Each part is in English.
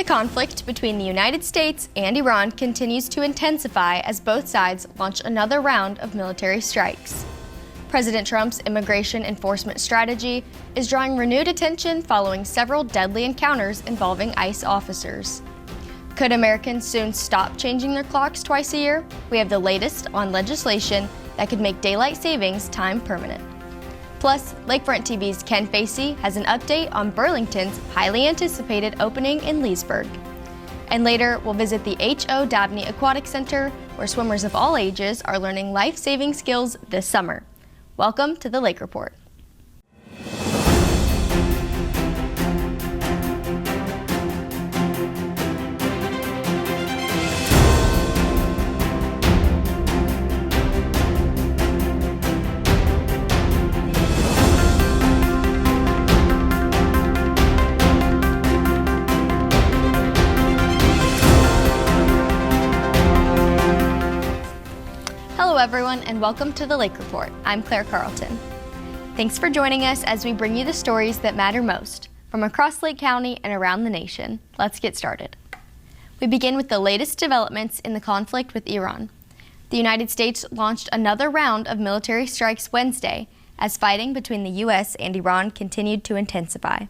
The conflict between the United States and Iran continues to intensify as both sides launch another round of military strikes. President Trump's immigration enforcement strategy is drawing renewed attention following several deadly encounters involving ICE officers. Could Americans soon stop changing their clocks twice a year? We have the latest on legislation that could make daylight savings time permanent. Plus, LakeFront TV's Ken Facey has an update on Burlington's highly anticipated opening in Leesburg. And later, we'll visit the Dabney Aquatic Center, where swimmers of all ages are learning life-saving skills this summer. Welcome to the Lake Report. Hello everyone, and welcome to the Lake Report. I'm Claire Carlton. Thanks for joining us as we bring you the stories that matter most from across Lake County and around the nation. Let's get started. We begin with the latest developments in the conflict with Iran. The United States launched another round of military strikes Wednesday as fighting between the U.S. and Iran continued to intensify.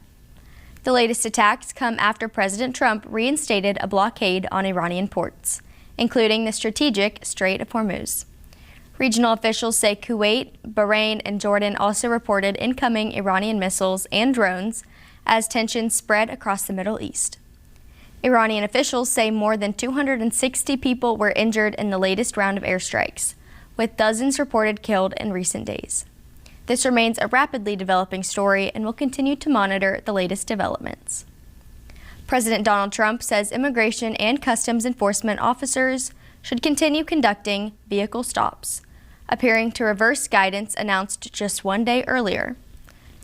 The latest attacks come after President Trump reinstated a blockade on Iranian ports, including the strategic Strait of Hormuz. Regional officials say Kuwait, Bahrain, and Jordan also reported incoming Iranian missiles and drones as tensions spread across the Middle East. Iranian officials say more than 260 people were injured in the latest round of airstrikes, with dozens reported killed in recent days. This remains a rapidly developing story and will continue to monitor the latest developments. President Donald Trump says immigration and customs enforcement officers should continue conducting vehicle stops, appearing to reverse guidance announced just one day earlier.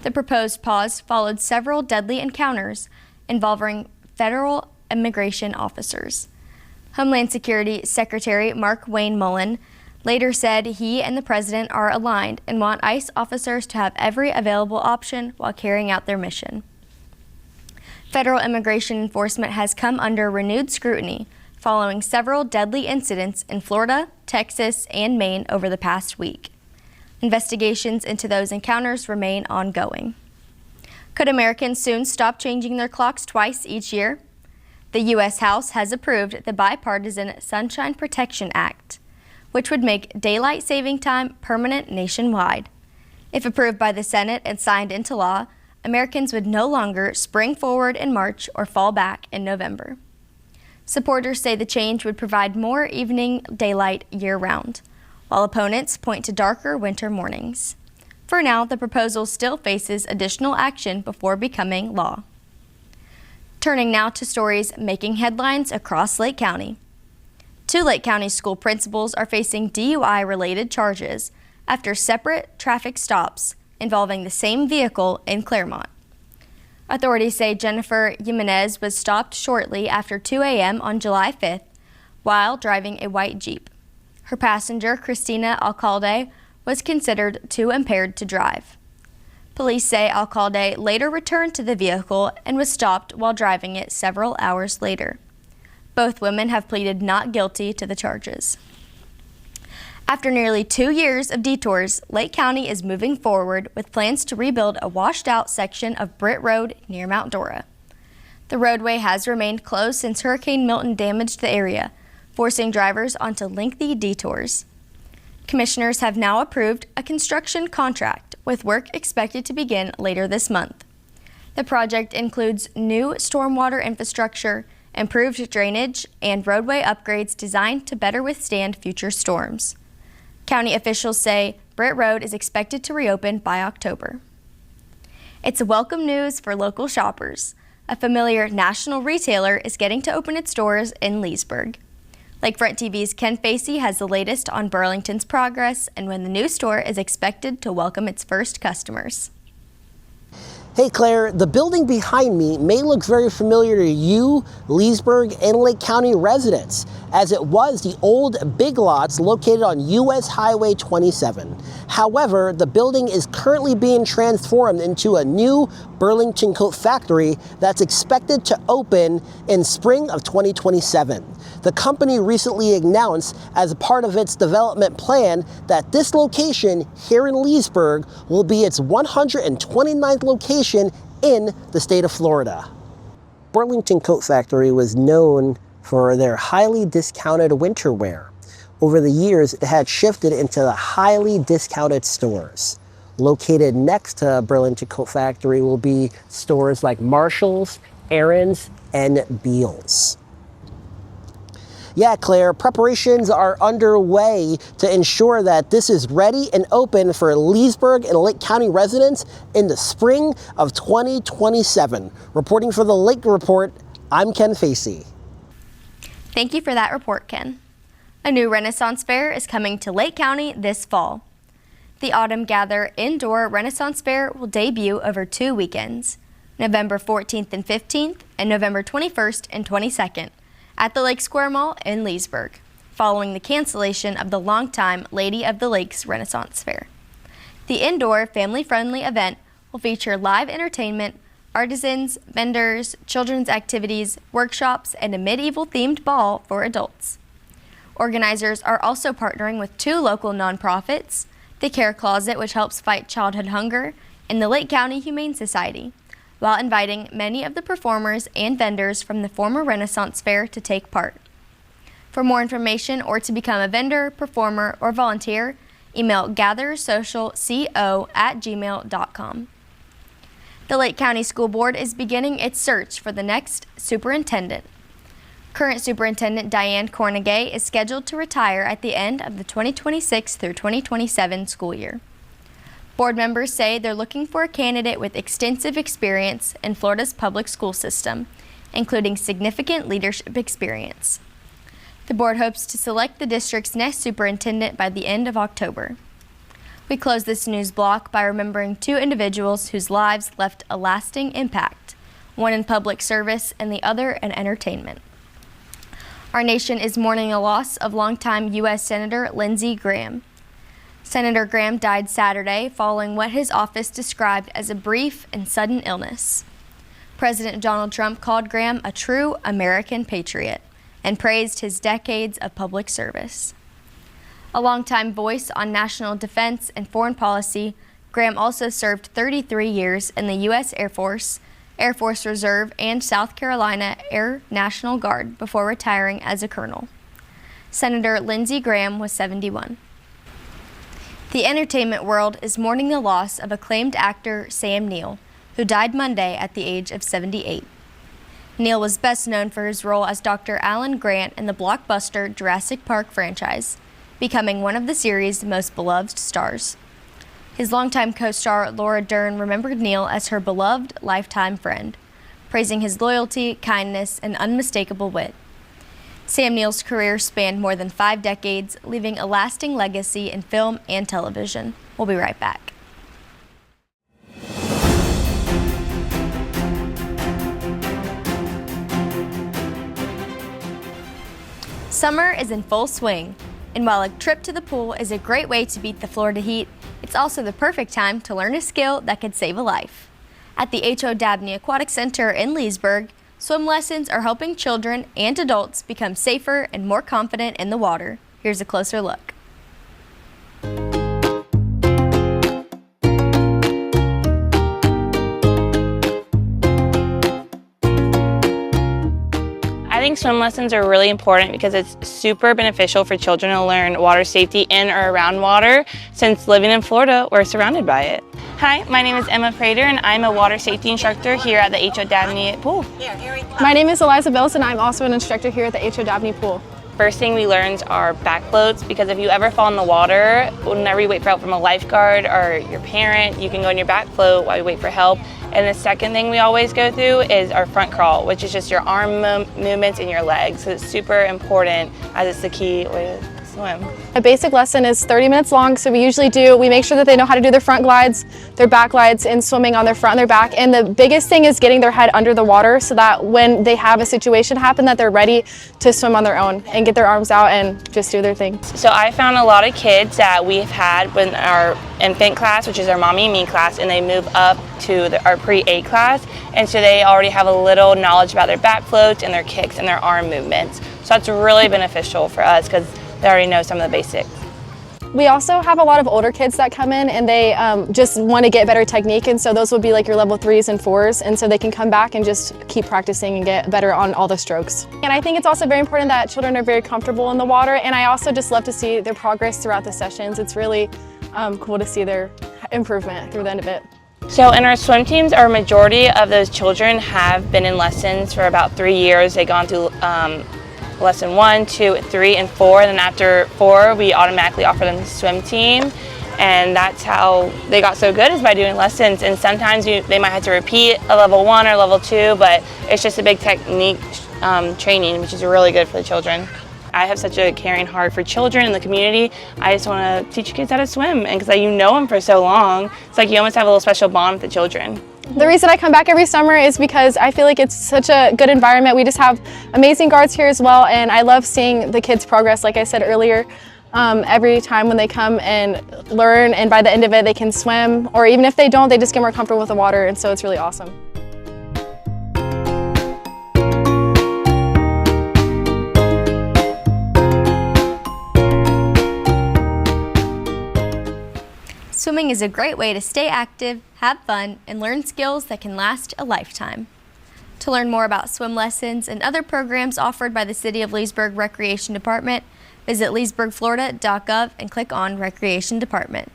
The proposed pause followed several deadly encounters involving federal immigration officers. Homeland Security Secretary Mark Wayne Mullen later said he and the president are aligned and want ICE officers to have every available option while carrying out their mission. Federal immigration enforcement has come under renewed scrutiny following several deadly incidents in Florida, Texas, and Maine over the past week. Investigations into those encounters remain ongoing. Could Americans soon stop changing their clocks twice each year? The U.S. House has approved the bipartisan Sunshine Protection Act, which would make daylight saving time permanent nationwide. If approved by the Senate and signed into law, Americans would no longer spring forward in March or fall back in November. Supporters say the change would provide more evening daylight year-round, while opponents point to darker winter mornings. For now, the proposal still faces additional action before becoming law. Turning now to stories making headlines across Lake County. 2 Lake County school principals are facing DUI-related charges after separate traffic stops involving the same vehicle in Claremont. Authorities say Jennifer Jimenez was stopped shortly after 2 a.m. on July 5th while driving a white Jeep. Her passenger, Christina Alcalde, was considered too impaired to drive. Police say Alcalde later returned to the vehicle and was stopped while driving it several hours later. Both women have pleaded not guilty to the charges. After nearly 2 years of detours, Lake County is moving forward with plans to rebuild a washed-out section of Britt Road near Mount Dora. The roadway has remained closed since Hurricane Milton damaged the area, forcing drivers onto lengthy detours. Commissioners have now approved a construction contract, with work expected to begin later this month. The project includes new stormwater infrastructure, improved drainage, and roadway upgrades designed to better withstand future storms. County officials say Britt Road is expected to reopen by October. It's welcome news for local shoppers. A familiar national retailer is getting to open its doors in Leesburg. LakeFront TV's Ken Facey has the latest on Burlington's progress and when the new store is expected to welcome its first customers. Hey Claire, the building behind me may look very familiar to you, Leesburg and Lake County residents, as it was the old Big Lots located on US Highway 27. However, the building is currently being transformed into a new Burlington coat factory that's expected to open in spring of 2027. The company recently announced as a part of its development plan that this location here in Leesburg will be its 129th location in the state of Florida. Burlington Coat Factory was known for their highly discounted winter wear. Over the years, it had shifted into the highly discounted stores. Located next to Burlington Coat Factory will be stores like Marshall's, Aaron's, and Beal's. Yeah, Claire, preparations are underway to ensure that this is ready and open for Leesburg and Lake County residents in the spring of 2027. Reporting for the Lake Report, I'm Ken Facey. Thank you for that report, Ken. A new Renaissance Fair is coming to Lake County this fall. The Autumn Gather Indoor Renaissance Fair will debut over 2 weekends, November 14th and 15th and November 21st and 22nd. At the Lake Square Mall in Leesburg, following the cancellation of the longtime Lady of the Lakes Renaissance Fair. The indoor, family-friendly event will feature live entertainment, artisans, vendors, children's activities, workshops, and a medieval-themed ball for adults. Organizers are also partnering with 2 local nonprofits, the Care Closet, which helps fight childhood hunger, and the Lake County Humane Society, while inviting many of the performers and vendors from the former Renaissance Fair to take part. For more information or to become a vendor, performer, or volunteer, email gathersocialco@gmail.com. The Lake County School Board is beginning its search for the next superintendent. Current Superintendent Diane Cornegay is scheduled to retire at the end of the 2026 through 2027 school year. Board members say they're looking for a candidate with extensive experience in Florida's public school system, including significant leadership experience. The board hopes to select the district's next superintendent by the end of October. We close this news block by remembering 2 individuals whose lives left a lasting impact, one in public service and the other in entertainment. Our nation is mourning the loss of longtime U.S. Senator Lindsey Graham. Senator Graham died Saturday following what his office described as a brief and sudden illness. President Donald Trump called Graham a true American patriot and praised his decades of public service. A longtime voice on national defense and foreign policy, Graham also served 33 years in the U.S. Air Force, Air Force Reserve, and South Carolina Air National Guard before retiring as a colonel. Senator Lindsey Graham was 71. The entertainment world is mourning the loss of acclaimed actor Sam Neill, who died Monday at the age of 78. Neill was best known for his role as Dr. Alan Grant in the blockbuster Jurassic Park franchise, becoming one of the series' most beloved stars. His longtime co-star Laura Dern remembered Neill as her beloved lifetime friend, praising his loyalty, kindness, and unmistakable wit. Sam Neill's career spanned more than 5 decades, leaving a lasting legacy in film and television. We'll be right back. Summer is in full swing, and while a trip to the pool is a great way to beat the Florida heat, it's also the perfect time to learn a skill that could save a life. At the Dabney Aquatic Center in Leesburg, swim lessons are helping children and adults become safer and more confident in the water. Here's a closer look. I think swim lessons are really important because it's super beneficial for children to learn water safety in or around water, since living in Florida, we're surrounded by it. Hi, my name is Emma Prater and I'm a water safety instructor here at the Dabney Pool. My name is Eliza Bills and I'm also an instructor here at the Dabney Pool. First thing we learned are back floats, because if you ever fall in the water, whenever you wait for help from a lifeguard or your parent, you can go in your back float while you wait for help. And the second thing we always go through is our front crawl, which is just your arm movements and your legs. So it's super important, as it's the key way to swim. A basic lesson is 30 minutes long, so we make sure that they know how to do their front glides, their back glides, and swimming on their front and their back. And the biggest thing is getting their head under the water so that when they have a situation happen that they're ready to swim on their own and get their arms out and just do their thing. So I found a lot of kids that we've had in our infant class, which is our mommy and me class, and they move up to our pre-A class, and so they already have a little knowledge about their back floats and their kicks and their arm movements. So that's really beneficial for us because they already know some of the basics. We also have a lot of older kids that come in and they just want to get better technique, and so those would be like your level 3s and 4s, and so they can come back and just keep practicing and get better on all the strokes. And I think it's also very important that children are very comfortable in the water, and I also just love to see their progress throughout the sessions. It's really cool to see their improvement through the end of it. So in our swim teams, our majority of those children have been in lessons for about 3 years. They've gone through lesson 1, 2, 3, and 4, and then after 4, we automatically offer them the swim team. And that's how they got so good, is by doing lessons. And sometimes they might have to repeat a level 1 or level 2, but it's just a big technique training, which is really good for the children. I have such a caring heart for children in the community. I just want to teach kids how to swim, and because you know them for so long, it's like you almost have a little special bond with the children. The reason I come back every summer is because I feel like it's such a good environment. We just have amazing guards here as well, and I love seeing the kids progress, like I said earlier. Every time when they come and learn, and by the end of it they can swim, or even if they don't, they just get more comfortable with the water, and so it's really awesome. Swimming is a great way to stay active, have fun, and learn skills that can last a lifetime. To learn more about swim lessons and other programs offered by the City of Leesburg Recreation Department, visit leesburgflorida.gov and click on Recreation Department.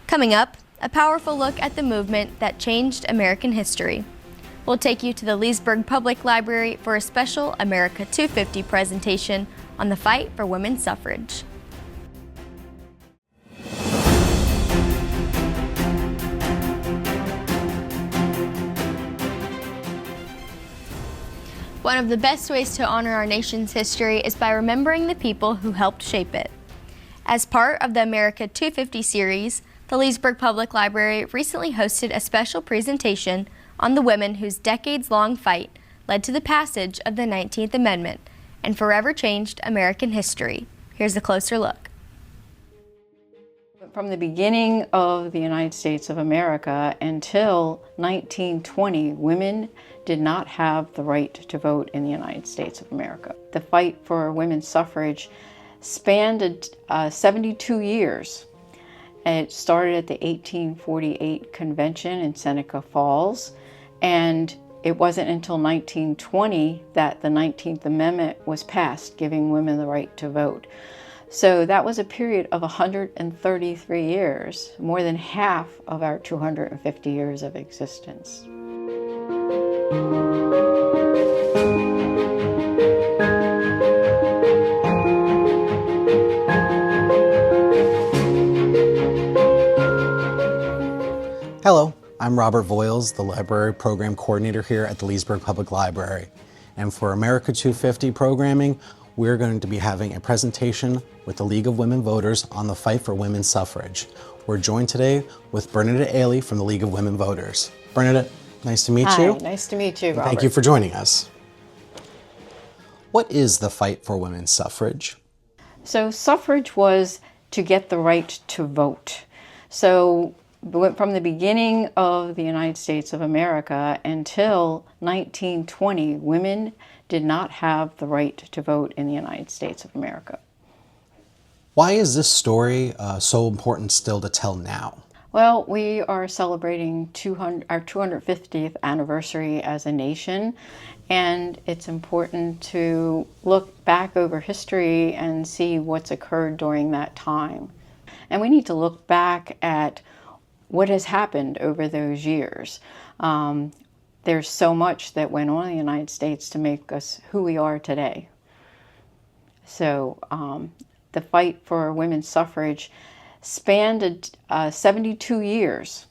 Coming up, a powerful look at the movement that changed American history. We'll take you to the Leesburg Public Library for a special America 250 presentation on the fight for women's suffrage. One of the best ways to honor our nation's history is by remembering the people who helped shape it. As part of the America 250 series, the Leesburg Public Library recently hosted a special presentation on the women whose decades-long fight led to the passage of the 19th Amendment and forever changed American history. Here's a closer look. From the beginning of the United States of America until 1920, women did not have the right to vote in the United States of America. The fight for women's suffrage spanned 72 years. And it started at the 1848 convention in Seneca Falls, and it wasn't until 1920 that the 19th Amendment was passed, giving women the right to vote. So that was a period of 133 years, more than half of our 250 years of existence. Hello, I'm Robert Voiles, the Library Program Coordinator here at the Leesburg Public Library. And for America 250 programming, we're going to be having a presentation with the League of Women Voters on the fight for women's suffrage. We're joined today with Bernadette Ailey from the League of Women Voters. Bernadette, nice to meet you. Hi, nice to meet you, Robert. Thank you for joining us. What is the fight for women's suffrage? So suffrage was to get the right to vote. So from the beginning of the United States of America until 1920, women did not have the right to vote in the United States of America. Why is this story so important still to tell now? Well, we are celebrating our 250th anniversary as a nation, and it's important to look back over history and see what's occurred during that time. And we need to look back at what has happened over those years. There's so much that went on in the United States to make us who we are today. So the fight for women's suffrage spanned 72 years.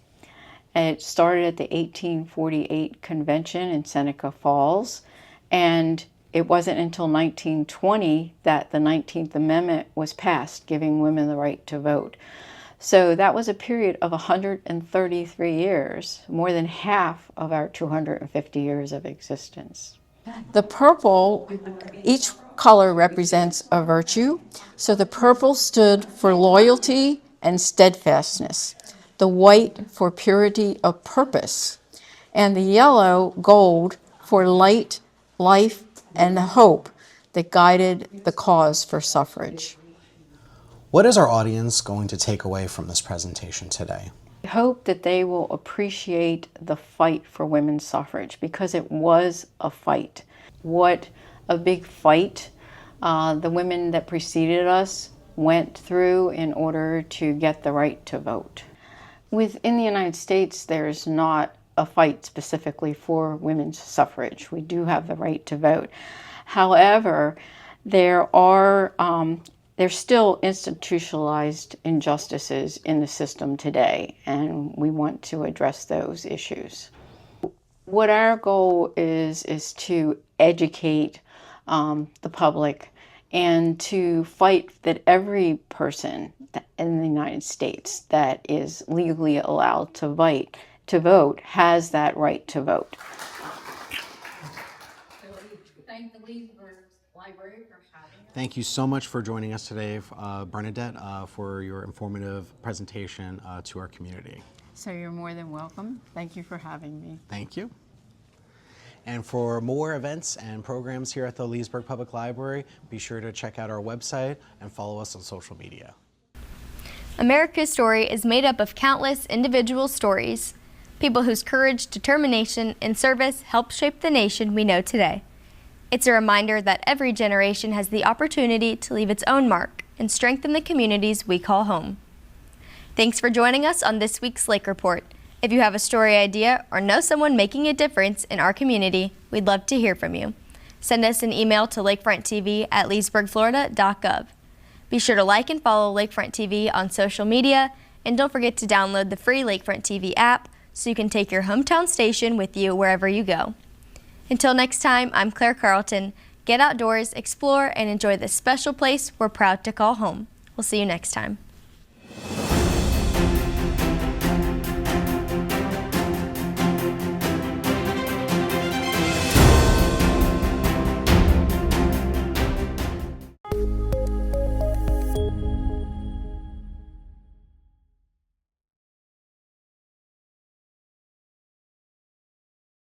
And it started at the 1848 convention in Seneca Falls, and It wasn't until 1920 that the 19th Amendment was passed, giving women the right to vote. So that was a period of 133 years, more than half of our 250 years of existence. The purple, each color represents a virtue. So the purple stood for loyalty and steadfastness, the white for purity of purpose, and the yellow, gold, for light, life, and hope that guided the cause for suffrage. What is our audience going to take away from this presentation today? I hope that they will appreciate the fight for women's suffrage, because it was a fight. What a big fight the women that preceded us went through in order to get the right to vote. Within the United States, there's not a fight specifically for women's suffrage. We do have the right to vote. However, there's still institutionalized injustices in the system today, and we want to address those issues. What our goal is to educate the public and to fight that every person in the United States that is legally allowed to vote has that right to vote. Thank the Leesburg Library for having us. Thank you so much for joining us today, Bernadette, for your informative presentation to our community. So you're more than welcome. Thank you for having me. Thank you. And for more events and programs here at the Leesburg Public Library, be sure to check out our website and follow us on social media. America's story is made up of countless individual stories, people whose courage, determination, and service helped shape the nation we know today. It's a reminder that every generation has the opportunity to leave its own mark and strengthen the communities we call home. Thanks for joining us on this week's Lake Report. If you have a story idea or know someone making a difference in our community, we'd love to hear from you. Send us an email to lakefronttv@leesburgflorida.gov. Be sure to like and follow Lakefront TV on social media, and don't forget to download the free Lakefront TV app so you can take your hometown station with you wherever you go. Until next time, I'm Claire Carlton. Get outdoors, explore, and enjoy this special place we're proud to call home. We'll see you next time.